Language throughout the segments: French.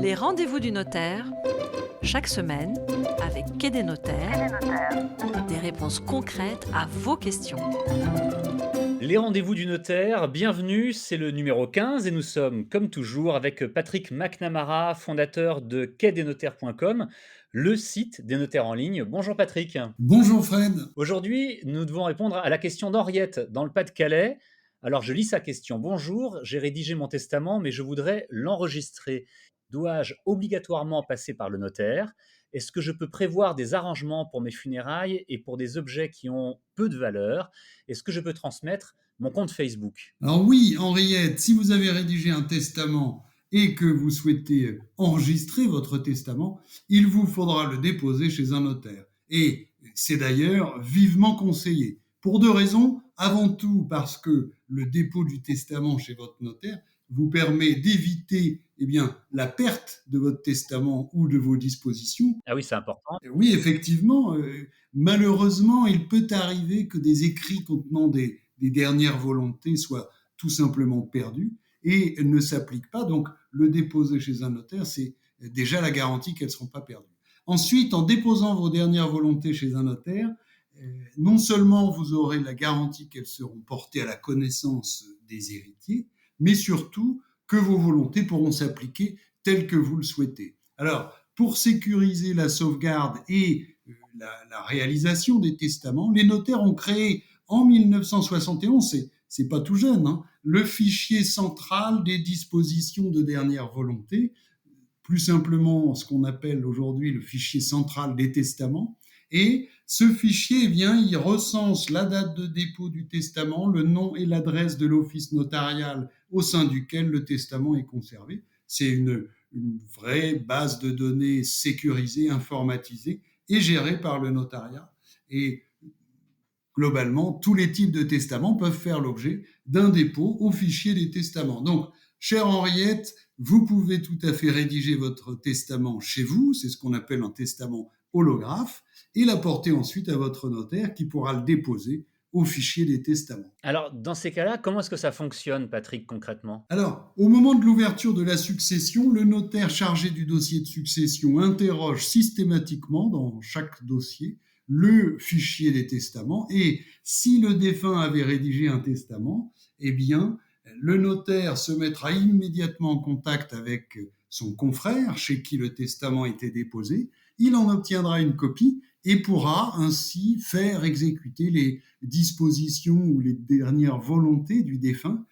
Les rendez-vous du notaire, chaque semaine, avec Quai des notaires, des réponses concrètes à vos questions. Les rendez-vous du notaire, bienvenue, c'est le numéro 15 et nous sommes, comme toujours, avec Patrick McNamara, fondateur de quai-des-notaires.com, le site des notaires en ligne. Bonjour Patrick. Bonjour Fred. Aujourd'hui, nous devons répondre à la question d'Henriette dans le Pas-de-Calais. Alors, je lis sa question. Bonjour, j'ai rédigé mon testament, mais je voudrais l'enregistrer. Dois-je obligatoirement passer par le notaire? Est-ce que je peux prévoir des arrangements pour mes funérailles et pour des objets qui ont peu de valeur? Est-ce que je peux transmettre mon compte Facebook? Alors oui, Henriette, si vous avez rédigé un testament et que vous souhaitez enregistrer votre testament, il vous faudra le déposer chez un notaire. Et c'est d'ailleurs vivement conseillé. Pour deux raisons. Avant tout, parce que le dépôt du testament chez votre notaire vous permet d'éviter la perte de votre testament ou de vos dispositions. Ah oui, c'est important. Oui, effectivement, malheureusement, il peut arriver que des écrits contenant des dernières volontés soient tout simplement perdus et ne s'appliquent pas. Donc, le déposer chez un notaire, c'est déjà la garantie qu'elles ne seront pas perdues. Ensuite, en déposant vos dernières volontés chez un notaire, non seulement vous aurez la garantie qu'elles seront portées à la connaissance des héritiers, mais surtout que vos volontés pourront s'appliquer telles que vous le souhaitez. Alors, pour sécuriser la sauvegarde et la réalisation des testaments, les notaires ont créé en 1971, c'est pas tout jeune, le fichier central des dispositions de dernière volonté, plus simplement ce qu'on appelle aujourd'hui le fichier central des testaments. Et ce fichier, il recense la date de dépôt du testament, le nom et l'adresse de l'office notarial au sein duquel le testament est conservé. C'est une vraie base de données sécurisée, informatisée et gérée par le notariat. Et globalement, tous les types de testaments peuvent faire l'objet d'un dépôt au fichier des testaments. Donc, chère Henriette, vous pouvez tout à fait rédiger votre testament chez vous, c'est ce qu'on appelle un testament holographe, et l'apporter ensuite à votre notaire qui pourra le déposer au fichier des testaments. Alors, dans ces cas-là, comment est-ce que ça fonctionne, Patrick, concrètement? Alors, au moment de l'ouverture de la succession, le notaire chargé du dossier de succession interroge systématiquement dans chaque dossier le fichier des testaments et si le défunt avait rédigé un testament, le notaire se mettra immédiatement en contact avec son confrère chez qui le testament était déposé, il en obtiendra une copie et pourra ainsi faire exécuter les dispositions ou les dernières volontés du défunt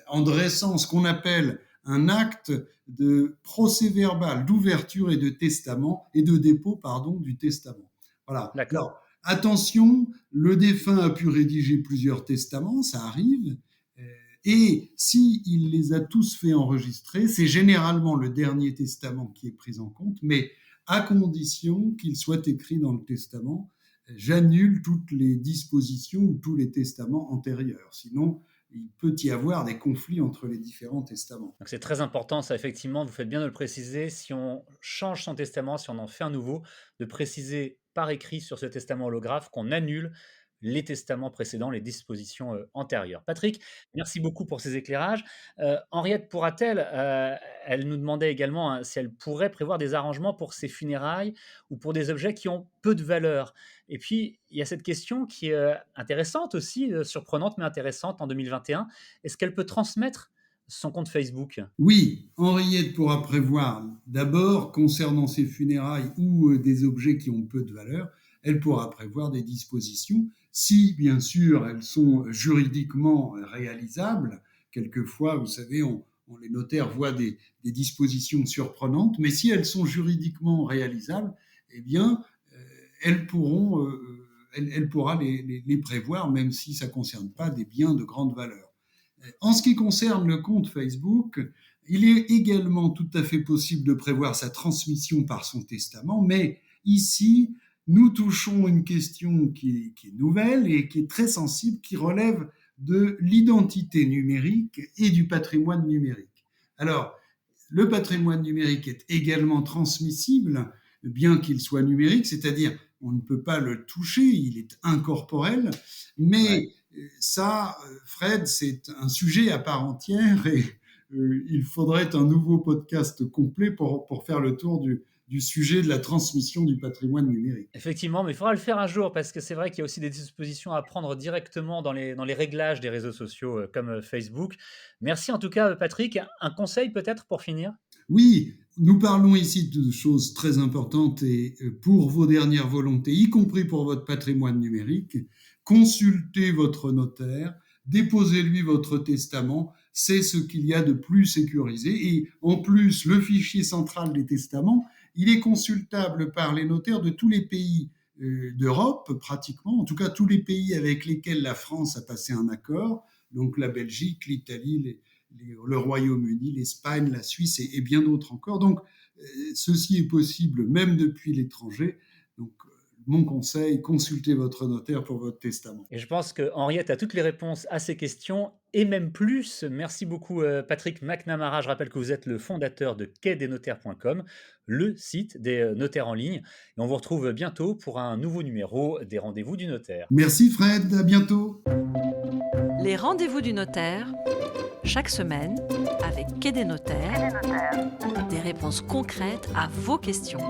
en dressant ce qu'on appelle un acte de procès-verbal d'ouverture et de testament et de dépôt, du testament. Voilà. D'accord. Alors, attention, le défunt a pu rédiger plusieurs testaments, ça arrive, et s'il les a tous fait enregistrer, c'est généralement le dernier testament qui est pris en compte, mais à condition qu'il soit écrit dans le testament, j'annule toutes les dispositions ou tous les testaments antérieurs. Sinon, il peut y avoir des conflits entre les différents testaments. Donc c'est très important, ça, effectivement, vous faites bien de le préciser. Si on change son testament, si on en fait un nouveau, de préciser par écrit sur ce testament holographe qu'on annule les testaments précédents, les dispositions antérieures. Patrick, merci beaucoup pour ces éclairages. Henriette pourra-t-elle, elle nous demandait également si elle pourrait prévoir des arrangements pour ses funérailles ou pour des objets qui ont peu de valeur. Et puis, il y a cette question qui est intéressante aussi, surprenante mais intéressante en 2021. Est-ce qu'elle peut transmettre son compte Facebook? Oui, Henriette pourra prévoir d'abord, concernant ses funérailles ou des objets qui ont peu de valeur, elle pourra prévoir des dispositions si, bien sûr, elles sont juridiquement réalisables. Quelquefois, vous savez, les notaires voient des dispositions surprenantes, mais si elles sont juridiquement réalisables, elle pourra les prévoir, même si ça ne concerne pas des biens de grande valeur. En ce qui concerne le compte Facebook, il est également tout à fait possible de prévoir sa transmission par son testament, mais ici, nous touchons une question qui est nouvelle et qui est très sensible, qui relève de l'identité numérique et du patrimoine numérique. Alors, le patrimoine numérique est également transmissible, bien qu'il soit numérique, c'est-à-dire on ne peut pas le toucher, il est incorporel, mais ça, Fred, c'est un sujet à part entière et il faudrait un nouveau podcast complet pour faire le tour du sujet de la transmission du patrimoine numérique. Effectivement, mais il faudra le faire un jour parce que c'est vrai qu'il y a aussi des dispositions à prendre directement dans les réglages des réseaux sociaux comme Facebook. Merci en tout cas, Patrick. Un conseil peut-être pour finir? Oui, nous parlons ici de choses très importantes et pour vos dernières volontés, y compris pour votre patrimoine numérique, consultez votre notaire, déposez-lui votre testament, c'est ce qu'il y a de plus sécurisé. Et en plus, le fichier central des testaments, il est consultable par les notaires de tous les pays d'Europe, pratiquement, en tout cas tous les pays avec lesquels la France a passé un accord, donc la Belgique, l'Italie, le Royaume-Uni, l'Espagne, la Suisse et bien d'autres encore. Donc, ceci est possible même depuis l'étranger. Donc, mon conseil, consultez votre notaire pour votre testament. Et je pense que Henriette a toutes les réponses à ces questions et même plus. Merci beaucoup, Patrick McNamara. Je rappelle que vous êtes le fondateur de quai-des-notaires.com, le site des notaires en ligne. Et on vous retrouve bientôt pour un nouveau numéro des Rendez-vous du notaire. Merci Fred, à bientôt. Les Rendez-vous du notaire, chaque semaine, avec Quai des notaires, des réponses concrètes à vos questions.